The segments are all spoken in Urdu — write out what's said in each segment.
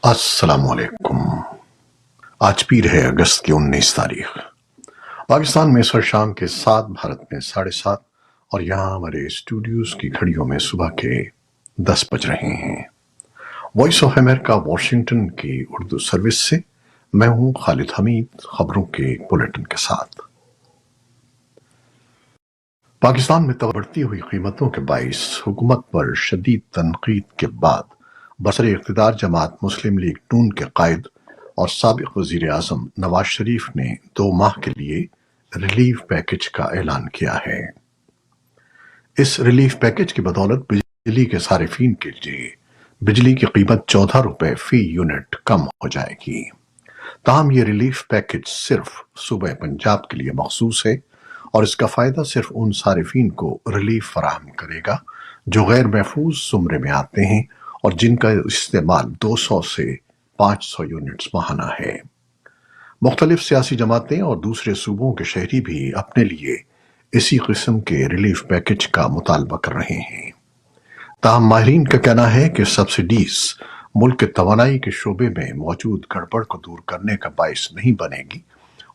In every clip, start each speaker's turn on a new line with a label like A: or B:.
A: السلام علیکم۔ آج پیر ہے اگست کی 19 تاریخ۔ پاکستان میں اس وقت شام کے 7، بھارت میں 7:30، اور یہاں ہمارے اسٹوڈیوز کی گھڑیوں میں صبح کے 10 بج رہے ہیں۔ وائس آف امریکہ واشنگٹن کی اردو سروس سے میں ہوں خالد حمید، خبروں کے بلیٹن کے ساتھ۔ پاکستان میں بڑھتی ہوئی قیمتوں کے باعث حکومت پر شدید تنقید کے بعد برسر اقتدار جماعت مسلم لیگ نون کے قائد اور سابق وزیر اعظم نواز شریف نے 2 ماہ کے لیے ریلیف پیکج کا اعلان کیا ہے۔ اس ریلیف پیکج کی بدولت بجلی کے صارفین کے لیے بجلی کی قیمت 14 روپے فی یونٹ کم ہو جائے گی۔ تاہم یہ ریلیف پیکج صرف صوبہ پنجاب کے لیے مخصوص ہے اور اس کا فائدہ صرف ان صارفین کو ریلیف فراہم کرے گا جو غیر محفوظ زمرے میں آتے ہیں اور جن کا استعمال 200 سے 500 یونٹس ماہانہ ہے۔ مختلف سیاسی جماعتیں اور دوسرے صوبوں کے شہری بھی اپنے لیے اسی قسم کے ریلیف پیکج کا مطالبہ کر رہے ہیں۔ تاہم ماہرین کا کہنا ہے کہ سبسڈیز ملک کے توانائی کے شعبے میں موجود گڑبڑ کو دور کرنے کا باعث نہیں بنے گی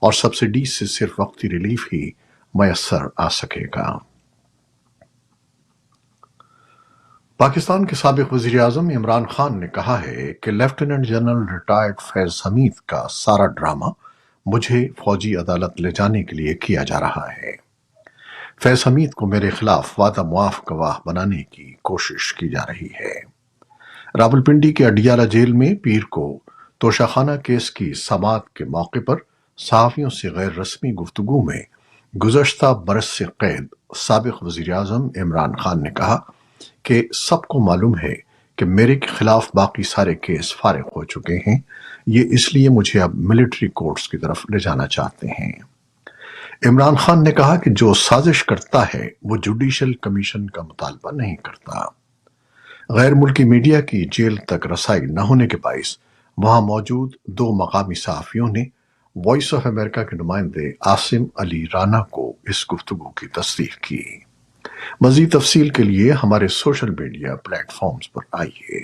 A: اور سبسڈیز سے صرف وقتی ریلیف ہی میسر آ سکے گا۔ پاکستان کے سابق وزیر اعظم عمران خان نے کہا ہے کہ لیفٹیننٹ جنرل ریٹائرڈ فیض حمید کا سارا ڈرامہ مجھے فوجی عدالت لے جانے کے لیے کیا جا رہا ہے۔ فیض حمید کو میرے خلاف وعدہ معاف گواہ بنانے کی کوشش کی جا رہی ہے۔ راولپنڈی کے اڈیالہ جیل میں پیر کو توشہ کیس کی سماعت کے موقع پر صحافیوں سے غیر رسمی گفتگو میں گزشتہ برس سے قید سابق وزیر اعظم عمران خان نے کہا کہ سب کو معلوم ہے کہ میرے خلاف باقی سارے کیس فارغ ہو چکے ہیں، یہ اس لیے مجھے اب ملٹری کورٹس کی طرف لے جانا چاہتے ہیں۔ عمران خان نے کہا کہ جو سازش کرتا ہے وہ جوڈیشل کمیشن کا مطالبہ نہیں کرتا۔ غیر ملکی میڈیا کی جیل تک رسائی نہ ہونے کے باعث وہاں موجود 2 مقامی صحافیوں نے وائس آف امریکہ کے نمائندے عاصم علی رانا کو اس گفتگو کی تصدیق کی۔ مزید تفصیل کے لیے ہمارے سوشل میڈیا پلیٹ فارمز پر آئیے۔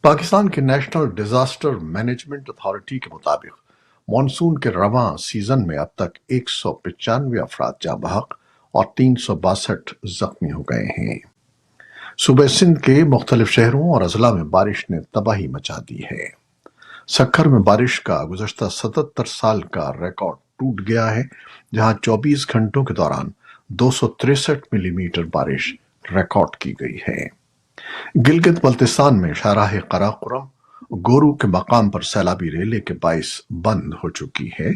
A: پاکستان کے نیشنل ڈیزاسٹر مینجمنٹ اتھارٹی کے مطابق مانسون کے رواں سیزن میں اب تک 195 افراد جاں بحق اور 362 زخمی ہو گئے ہیں۔ صوبہ سندھ کے مختلف شہروں اور اضلاع میں بارش نے تباہی مچا دی ہے۔ سکھر میں بارش کا گزشتہ 77 سال کا ریکارڈ ٹوٹ گیا ہے، جہاں 24 گھنٹوں کے دوران 263 ملی میٹر بارش ریکارڈ کی گئی ہے۔ گلگت بلتستان میں شاہراہ قراقرم گورو کے مقام پر سیلابی ریلے کے باعث بند ہو چکی ہے،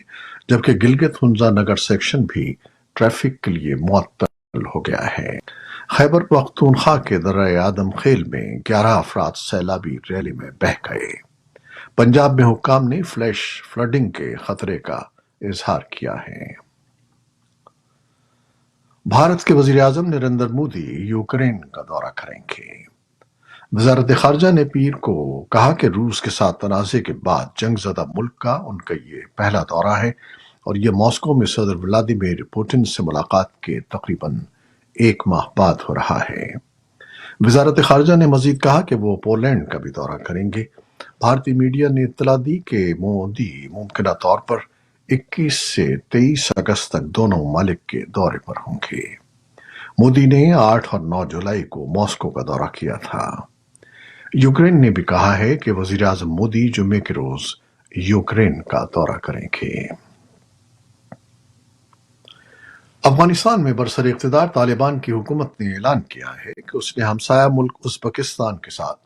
A: جبکہ گلگت ہنزا نگر سیکشن بھی ٹریفک کے لیے معطل ہو گیا ہے۔ خیبر پختونخوا کے درہ آدم خیل میں 11 افراد سیلابی ریلے میں بہہ گئے۔ پنجاب میں حکام نے فلیش فلڈنگ کے خطرے کا اظہار کیا ہے۔ بھارت کے وزیر اعظم نریندر مودی یوکرین کا دورہ کریں گے۔ وزارت خارجہ نے پیر کو کہا کہ روس کے ساتھ تنازع کے بعد جنگ زدہ ملک کا ان کا یہ پہلا دورہ ہے اور یہ ماسکو میں صدر ولادیمیر پوٹن سے ملاقات کے تقریباً 1 ماہ بعد ہو رہا ہے۔ وزارت خارجہ نے مزید کہا کہ وہ پولینڈ کا بھی دورہ کریں گے۔ بھارتی میڈیا نے اطلاع دی کہ مودی ممکنہ طور پر 21 سے 23 اگست تک دونوں ممالک کے دورے پر ہوں گے۔ مودی نے 8 اور 9 جولائی کو ماسکو کا دورہ کیا تھا۔ یوکرین نے بھی کہا ہے کہ وزیر اعظم مودی جمعے کے روز یوکرین کا دورہ کریں گے۔ افغانستان میں برسر اقتدار طالبان کی حکومت نے اعلان کیا ہے کہ اس نے ہمسایہ ملک ازبکستان کے ساتھ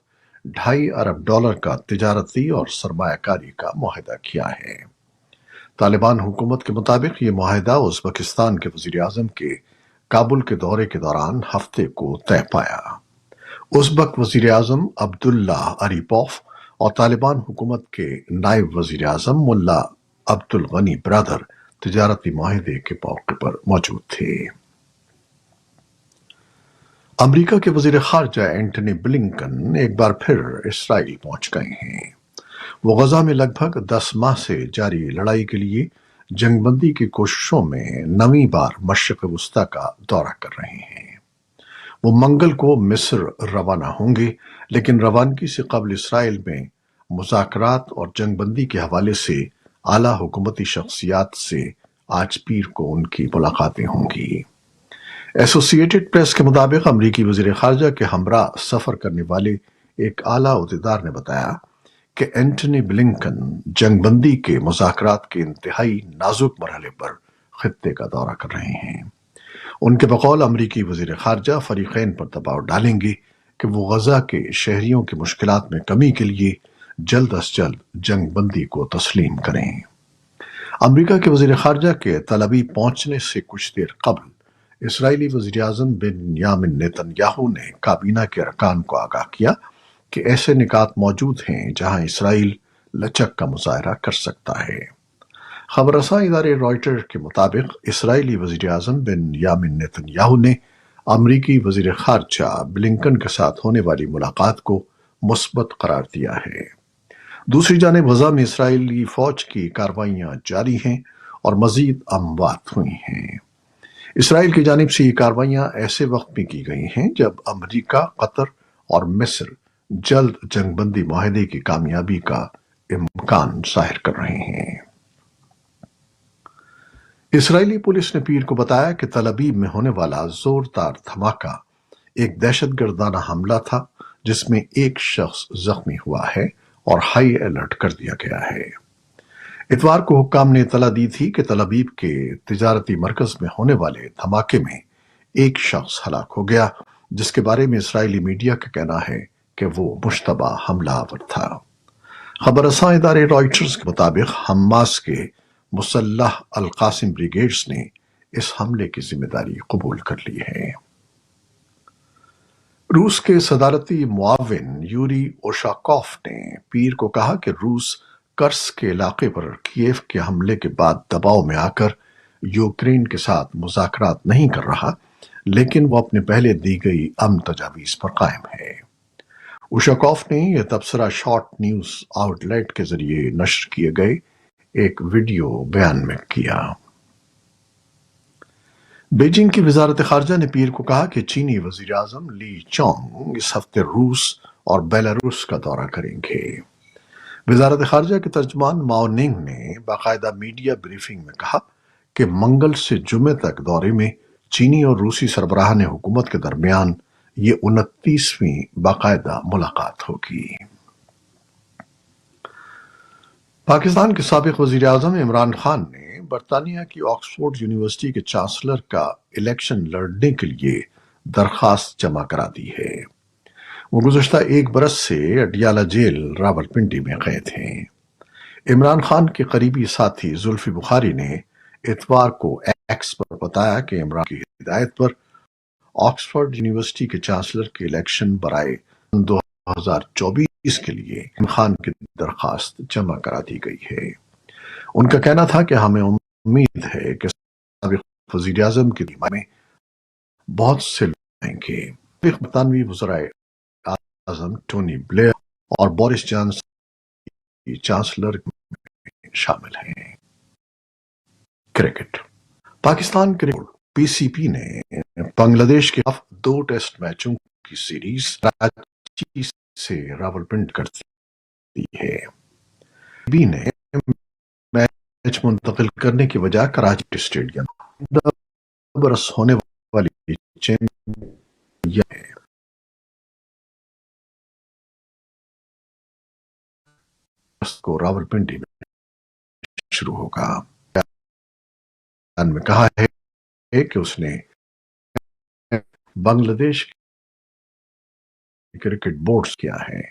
A: $2.5 ارب کا تجارتی اور سرمایہ کاری کا معاہدہ کیا ہے۔ طالبان حکومت کے مطابق یہ معاہدہ ازبکستان کے وزیر اعظم کے کابل کے دورے کے دوران ہفتے کو طے پایا۔ ازبک وزیر اعظم عبداللہ اریپوف اور طالبان حکومت کے نائب وزیر اعظم ملا عبدالغنی برادر تجارتی معاہدے کے موقع پر موجود تھے۔ امریکہ کے وزیر خارجہ اینٹنی بلنکن ایک بار پھر اسرائیل پہنچ گئے ہیں۔ وہ غزہ میں لگ بھگ 10 ماہ سے جاری لڑائی کے لیے جنگ بندی کی کوششوں میں 9ویں بار مشرق وسطیٰ کا دورہ کر رہے ہیں۔ وہ منگل کو مصر روانہ ہوں گے، لیکن روانگی سے قبل اسرائیل میں مذاکرات اور جنگ بندی کے حوالے سے اعلیٰ حکومتی شخصیات سے آج پیر کو ان کی ملاقاتیں ہوں گی۔ ایسوسی ایٹڈ پریس کے مطابق امریکی وزیر خارجہ کے ہمراہ سفر کرنے والے ایک اعلیٰ عہدیدار نے بتایا کہ اینٹونی بلنکن جنگ بندی کے مذاکرات کے انتہائی نازک مرحلے پر خطے کا دورہ کر رہے ہیں۔ ان کے بقول امریکی وزیر خارجہ فریقین پر دباؤ ڈالیں گے کہ وہ غزہ کے شہریوں کی مشکلات میں کمی کے لیے جلد از جلد جنگ بندی کو تسلیم کریں۔ امریکہ کے وزیر خارجہ کے تل ابیب پہنچنے سے کچھ دیر قبل اسرائیلی وزیر اعظم بنیامن نیتن یاہو نے کابینہ کے ارکان کو آگاہ کیا کہ ایسے نکات موجود ہیں جہاں اسرائیل لچک کا مظاہرہ کر سکتا ہے۔ خبر رساں ادارے رائٹر کے مطابق اسرائیلی وزیر اعظم بنیامن نیتن یاہو نے امریکی وزیر خارجہ بلنکن کے ساتھ ہونے والی ملاقات کو مثبت قرار دیا ہے۔ دوسری جانب غزہ میں اسرائیلی فوج کی کارروائیاں جاری ہیں اور مزید اموات ہوئی ہیں۔ اسرائیل کی جانب سے یہ کارروائیاں ایسے وقت میں کی گئی ہیں جب امریکہ، قطر اور مصر جلد جنگ بندی معاہدے کی کامیابی کا امکان ظاہر کر رہے ہیں۔ اسرائیلی پولیس نے پیر کو بتایا کہ تل ابیب میں ہونے والا زوردار دھماکہ ایک دہشت گردانہ حملہ تھا جس میں ایک شخص زخمی ہوا ہے اور ہائی الرٹ کر دیا گیا ہے۔ اتوار کو حکام نے اطلاع دی تھی کہ تل ابیب کے تجارتی مرکز میں ہونے والے دھماکے میں ایک شخص ہلاک ہو گیا، جس کے بارے میں اسرائیلی میڈیا کا کہنا ہے کہ وہ مشتبہ حملہ آور تھا۔ خبر رساں ادارے رائٹرز کے مطابق حماس کے مسلح القاسم بریگیڈز نے اس حملے کی ذمہ داری قبول کر لی ہے۔ روس کے صدارتی معاون یوری اوشاکوف نے پیر کو کہا کہ روس کرس کے علاقے پر کیف کے حملے کے بعد دباؤ میں آ کر یوکرین کے ساتھ مذاکرات نہیں کر رہا، لیکن وہ اپنے پہلے دی گئی امن تجاویز پر قائم ہے۔ اوشاکوف نے یہ تبصرہ شارٹ نیوز آؤٹ لیٹ کے ذریعے نشر کیے گئے ایک ویڈیو بیان میں کیا۔ بیجنگ کی وزارت خارجہ نے پیر کو کہا کہ چینی وزیر اعظم لی چانگ اس ہفتے روس اور بیلاروس کا دورہ کریں گے۔ وزارت خارجہ کے ترجمان ماؤ ننگ نے باقاعدہ میڈیا بریفنگ میں کہا کہ منگل سے جمعے تک دورے میں چینی اور روسی سربراہان حکومت کے درمیان یہ 29ویں باقاعدہ ملاقات ہوگی۔ پاکستان کے سابق وزیر اعظم عمران خان نے برطانیہ کی آکسفورڈ یونیورسٹی کے چانسلر کا الیکشن لڑنے کے لیے درخواست جمع کرا دی ہے۔ وہ گزشتہ ایک برس سے اڈیالہ جیل راولپنڈی میں قید ہیں۔ عمران خان کے قریبی ساتھی زلفی بخاری نے اتوار کو ایکس پر بتایا کہ عمران کی ہدایت پر آکسفورڈ یونیورسٹی کے چانسلر کے الیکشن برائے 2024 کے لیے عمران خان کی درخواست جمع کرا دی گئی ہے۔ ان کا کہنا تھا کہ ہمیں امید ہے کہ سابق وزیر اعظم کی حمایت میں بہت سے لوگ آئیں گے۔ سابق برطانوی وزرائے اعظم ٹونی بلیئر اور بورس جانسن چانسلر میں شامل ہیں۔ کرکٹ پاکستان کرکٹ پی سی بی نے بنگلہ دیش کے خلاف 2 ٹیسٹ میچوں کی سیریز کراچی سے راولپنڈی کر دی ہے۔ بی نے میچ منتقل کرنے کی وجہ کراچی اسٹیڈیم برس ہونے والی چیمپئن ہے۔ کو راولپنڈی میں شروع ہوگا۔ بیان میں کہا ہے کہ اس نے بنگلہ دیش کرکٹ بورڈز کیا ہے۔